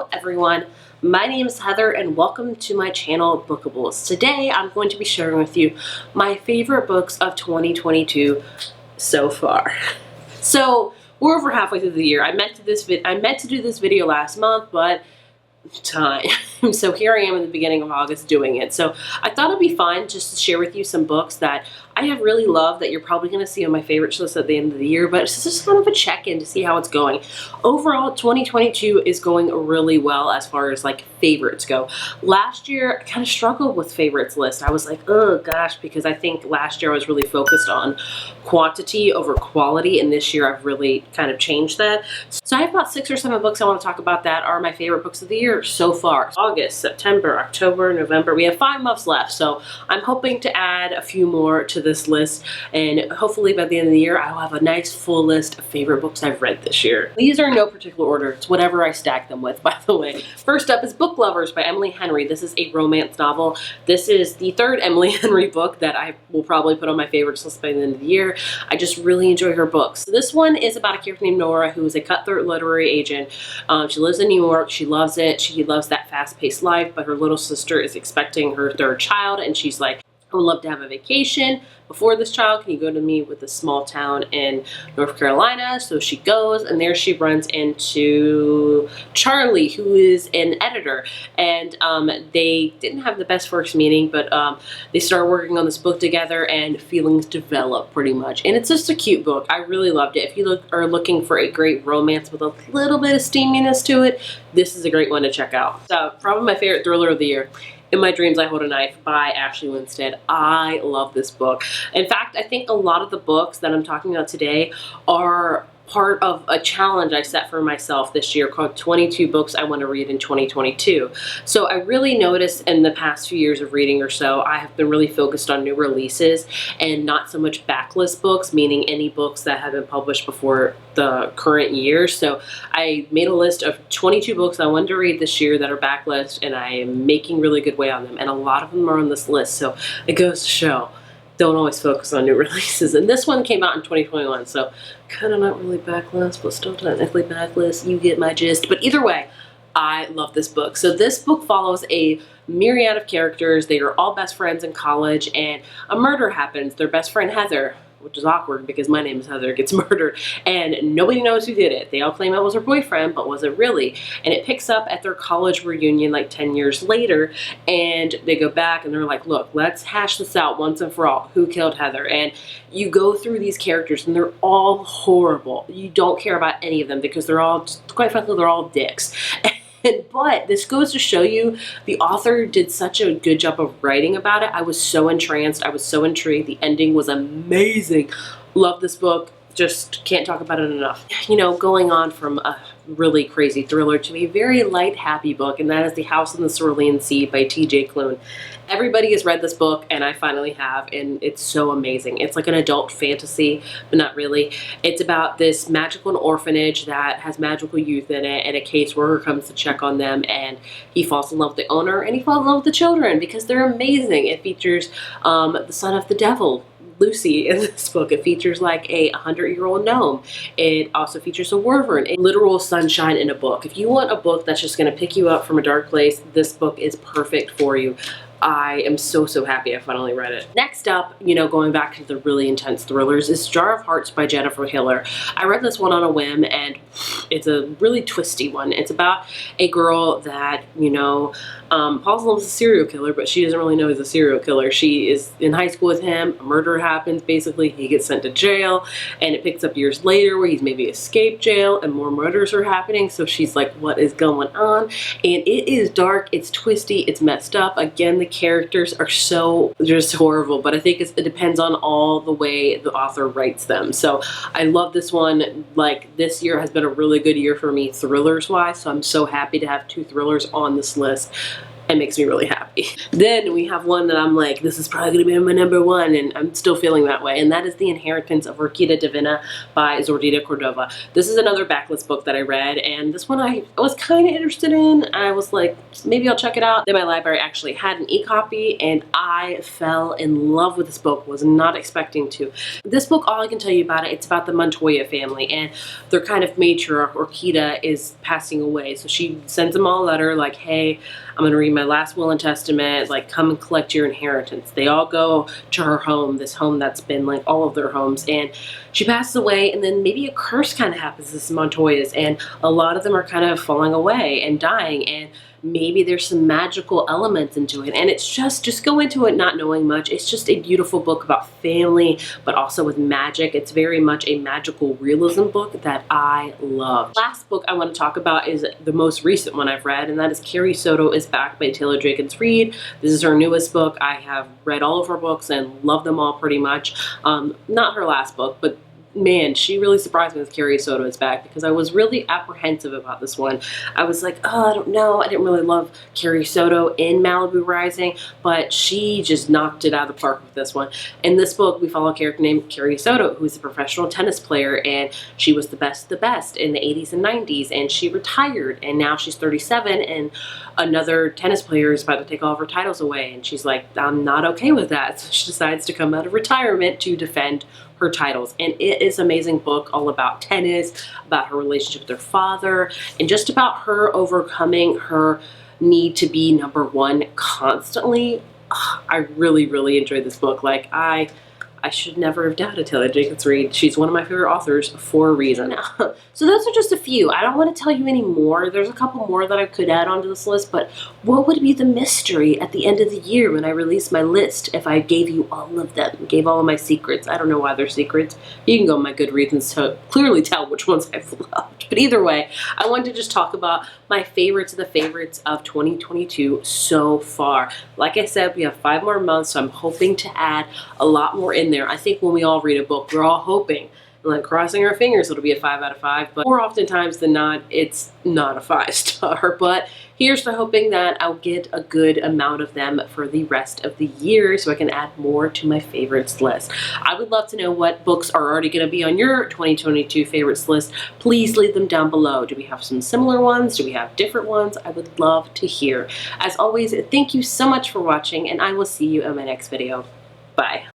Hello everyone, my name is Heather and welcome to my channel Bookables. Today I'm going to be sharing with you my favorite books of 2022 so far. So we're over halfway through the year. I meant to do this video last month, but time. So here I am in the beginning of August doing it. So I thought it'd be fun just to share with you some books that I have really loved that you're probably going to see on my favorites list at the end of the year, but it's just kind of a check-in to see how it's going. Overall, 2022 is going really well as far as like favorites go. Last year, I kind of struggled with favorites list. I was like, oh gosh, because I think last year I was really focused on quantity over quality, and this year I've really kind of changed that. So I have about 6 or 7 books I want to talk about that are my favorite books of the year so far. August, September, October, November. We have 5 months left, so I'm hoping to add a few more to this list, and hopefully by the end of the year I'll have a nice full list of favorite books I've read this year. These are in no particular order. It's whatever I stack them with, by the way. First up is Book Lovers by Emily Henry. This is a romance novel. This is the 3rd Emily Henry book that I will probably put on my favorites list by the end of the year. I just really enjoy her books. So this one is about a character named Nora who is a cutthroat literary agent. She lives in New York. She loves it. She loves that fast-paced life, but her little sister is expecting her 3rd child, and she's like, I would love to have a vacation before this child. Can you go to me with a small town in North Carolina? So she goes, and there she runs into Charlie, who is an editor. And they didn't have the best first meeting, but they start working on this book together, and feelings develop pretty much. And it's just a cute book. I really loved it. If you are looking for a great romance with a little bit of steaminess to it, this is a great one to check out. So probably my favorite thriller of the year, In My Dreams I Hold a Knife by Ashley Winstead. I love this book. In fact, I think a lot of the books that I'm talking about today are part of a challenge I set for myself this year called 22 books I want to read in 2022. So I really noticed in the past few years of reading or so, I have been really focused on new releases and not so much backlist books, meaning any books that have been published before the current year. So I made a list of 22 books I wanted to read this year that are backlist, and I am making really good way on them. And a lot of them are on this list. So it goes to show, don't always focus on new releases. And this one came out in 2021, so kind of not really backlist, but still technically backlist. You get my gist. But either way, I love this book. So this book follows a myriad of characters. They are all best friends in college, and a murder happens. Their best friend Heather, which is awkward because my name is Heather, gets murdered, and nobody knows who did it. They all claim it was her boyfriend, but was it really? And it picks up at their college reunion like 10 years later, and they go back and they're like, look, let's hash this out once and for all. Who killed Heather? And you go through these characters, and they're all horrible. You don't care about any of them because they're all, quite frankly, they're all dicks. But this goes to show you the author did such a good job of writing about it. I was so entranced. I was so intrigued. The ending was amazing. Love this book. Just can't talk about it enough. You know, going on from a really crazy thriller to a very light, happy book, and that is The House in the Swirling Sea by T.J. Cloon. Everybody has read this book, and I finally have, and it's so amazing. It's like an adult fantasy, but not really. It's about this magical orphanage that has magical youth in it, and a caseworker comes to check on them, and he falls in love with the owner, and he falls in love with the children because they're amazing. It features the son of the devil, Lucy, in this book. It features like a 100-year-old gnome. It also features a wyvern, a literal sunshine in a book. If you want a book that's just going to pick you up from a dark place, this book is perfect for you. I am so happy I finally read it. Next up, you know, going back to the really intense thrillers, is Jar of Hearts by Jennifer Hiller. I read this one on a whim, and it's a really twisty one. It's about a girl that, you know, falls in love with a serial killer, but she doesn't really know he's a serial killer. She is in high school with him. A murder happens, basically. He gets sent to jail, and it picks up years later where he's maybe escaped jail, and more murders are happening. So she's like, what is going on? And it is dark, it's twisty, it's messed up. Again, the characters are so just horrible, but I think it depends on all the way the author writes them. So I love this one. Like, this year has been a really good year for me thrillers wise, so I'm so happy to have 2 thrillers on this list. It makes me really happy. Then we have one that I'm like, this is probably gonna be my number one, and I'm still feeling that way, and that is The Inheritance of Rakita Davina by Zordida Cordova. This is another backlist book that I read, and this one I was kind of interested in. I was like, maybe I'll check it out. Then my library actually had an e-copy, and I fell in love with this book. Was not expecting to. This book, all I can tell you about it, it's about the Montoya family, and their kind of matriarch, Rakita, is passing away. So she sends them all a letter like, hey, I'm gonna read my last will and testament, like come and collect your inheritance. They all go to her home, this home that's been like all of their homes, and she passes away, and then maybe a curse kind of happens to the Montoyas, and a lot of them are kind of falling away and dying, and maybe there's some magical elements into it, and it's just go into it not knowing much. It's just a beautiful book about family, but also with magic. It's very much a magical realism book that I love. Last book I want to talk about is the most recent one I've read, and that is Carrie Soto is Back by Taylor Jenkins Reid. This is her newest book. I have read all of her books and love them all pretty much. Not her last book, but man, she really surprised me with Carrie Soto is Back, because I was really apprehensive about this one. I was like, oh, I don't know. I didn't really love Carrie Soto in Malibu Rising, but she just knocked it out of the park with this one. In this book, we follow a character named Carrie Soto, who's a professional tennis player, and she was the best of the best in the 80s and 90s, and she retired, and now she's 37, and another tennis player is about to take all of her titles away, and she's like, I'm not okay with that. So she decides to come out of retirement to defend her titles, and it is an amazing book all about tennis, about her relationship with her father, and just about her overcoming her need to be number one constantly. I really enjoyed this book. Like I should never have doubted Taylor Jenkins Reid. She's one of my favorite authors for a reason. So those are just a few. I don't want to tell you any more. There's a couple more that I could add onto this list, but what would be the mystery at the end of the year when I release my list if I gave you all of them, gave all of my secrets? I don't know why they're secrets. You can go on my Goodreads to clearly tell which ones I've loved. But either way, I wanted to just talk about my favorites of the favorites of 2022 so far. Like I said, we have 5 more months, so I'm hoping to add a lot more in there. I think when we all read a book, we're all hoping and like crossing our fingers it'll be a 5 out of 5, but more oftentimes than not, it's not a 5-star. But here's to hoping that I'll get a good amount of them for the rest of the year so I can add more to my favorites list. I would love to know what books are already going to be on your 2022 favorites list. Please leave them down below. Do we have some similar ones? Do we have different ones? I would love to hear. As always, thank you so much for watching, and I will see you in my next video. Bye.